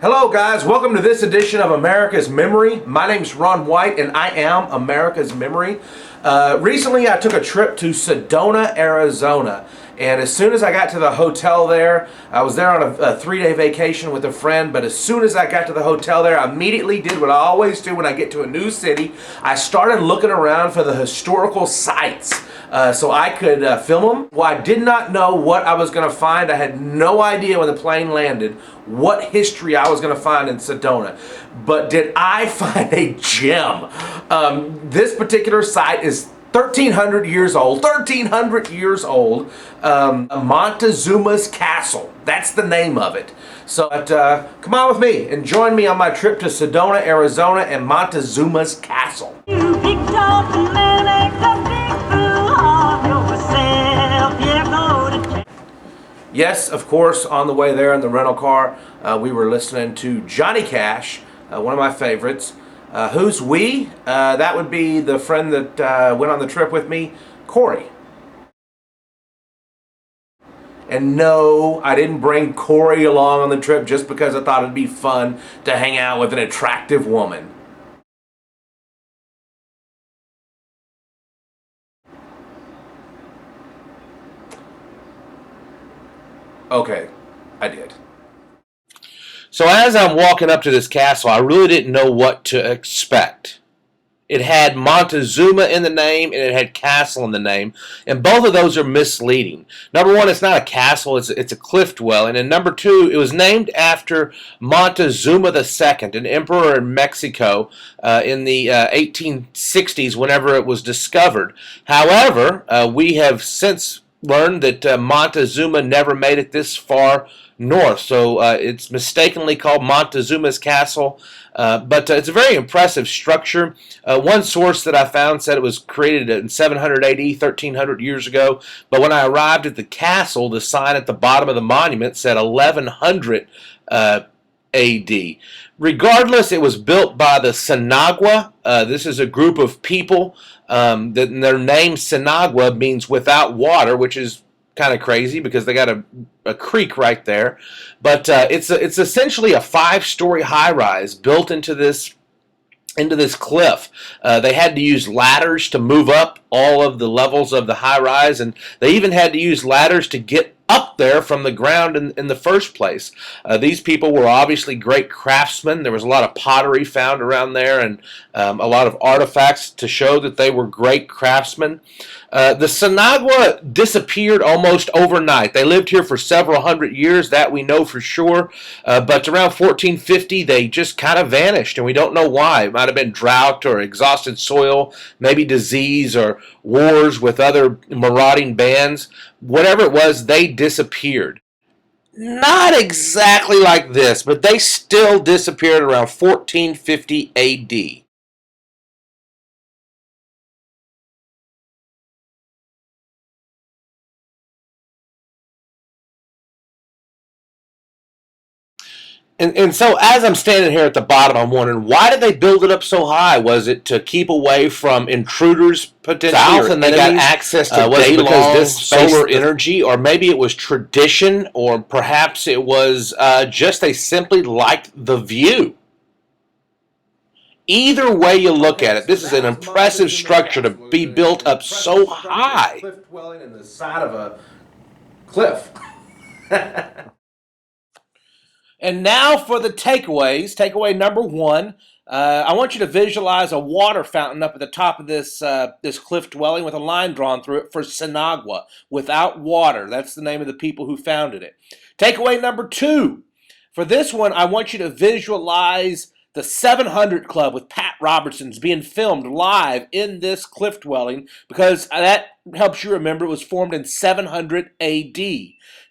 Hello guys, welcome to this edition of America's Memory. My name's Ron White and I am America's Memory. Recently I took a trip to Sedona, Arizona, and as soon as I got to the hotel there, I was there on a 3-day vacation with a friend, but as soon as I got to the hotel there, I immediately did what I always do when I get to a new city. I started looking around for the historical sites so I could film them. Well, I did not know what I was going to find. I had no idea when the plane landed what history I was going to find in Sedona. But did I find a gem? This particular site is 1,300 years old. 1,300 years old. Montezuma's Castle. That's the name of it. So come on with me and join me on my trip to Sedona, Arizona and Montezuma's Castle. Yes, of course, on the way there in the rental car, we were listening to Johnny Cash, one of my favorites. Who's we? That would be the friend that went on the trip with me, Corey. And no, I didn't bring Corey along on the trip just because I thought it'd be fun to hang out with an attractive woman. Okay, I did. So as I'm walking up to this castle, I really didn't know what to expect. It had Montezuma in the name, and it had castle in the name, and both of those are misleading. Number one, it's not a castle, it's a cliff dwelling, and number two, it was named after Montezuma II, an emperor in Mexico in the 1860s whenever it was discovered. However, we have since learned that Montezuma never made it this far north, so it's mistakenly called Montezuma's Castle, but it's a very impressive structure. One source that I found said it was created in 700 AD, 1,300 years ago, but when I arrived at the castle, the sign at the bottom of the monument said 1100 AD. Regardless, it was built by the Sinagua. This is a group of people that their name Sinagua means without water, which is kind of crazy because they got a creek right there. But it's essentially a 5-story high-rise built into this cliff. They had to use ladders to move up all of the levels of the high-rise, and they even had to use ladders to get up there from the ground in the first place. These people were obviously great craftsmen. There was a lot of pottery found around there and a lot of artifacts to show that they were great craftsmen. The Sinagua disappeared almost overnight. They lived here for several hundred years, that we know for sure, but around 1450 they just kind of vanished, and we don't know why. It might have been drought or exhausted soil, maybe disease or wars with other marauding bands. Whatever it was, they disappeared. Not exactly like this, but they still disappeared around 1450 AD. And so as I'm standing here at the bottom, I'm wondering, why did they build it up so high? Was it to keep away from intruders potentially? South, and they got access to was it because this solar energy, or maybe it was tradition, or perhaps it was just they simply liked the view. Either way you look at it, this is an impressive structure to be built up so high. Cliff dwelling in the side of a cliff. And now for the takeaways. Takeaway number one, I want you to visualize a water fountain up at the top of this cliff dwelling with a line drawn through it for Sinagua, without water. That's the name of the people who founded it. Takeaway number two, for this one, I want you to visualize the 700 Club with Pat Robertson's being filmed live in this cliff dwelling, because that helps you remember it was formed in 700 AD.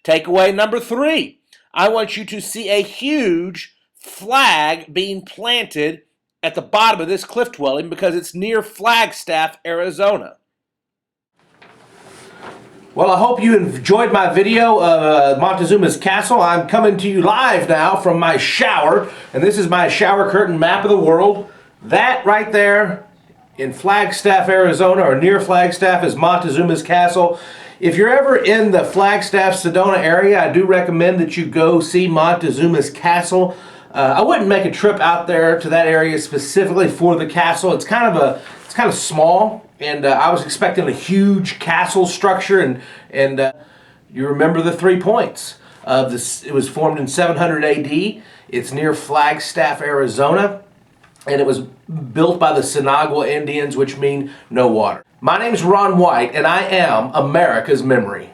Takeaway number three, I want you to see a huge flag being planted at the bottom of this cliff dwelling because it's near Flagstaff, Arizona. Well, I hope you enjoyed my video of Montezuma's Castle. I'm coming to you live now from my shower, and this is my shower curtain map of the world. That right there in Flagstaff, Arizona, or near Flagstaff, is Montezuma's Castle. If you're ever in the Flagstaff, Sedona area, I do recommend that you go see Montezuma's Castle. I wouldn't make a trip out there to that area specifically for the castle. It's kind of small, and I was expecting a huge castle structure, and you remember the 3 points of this. It was formed in 700 AD. It's near Flagstaff, Arizona, and it was built by the Sinagua Indians, which mean no water. My name's Ron White, and I am America's Memory.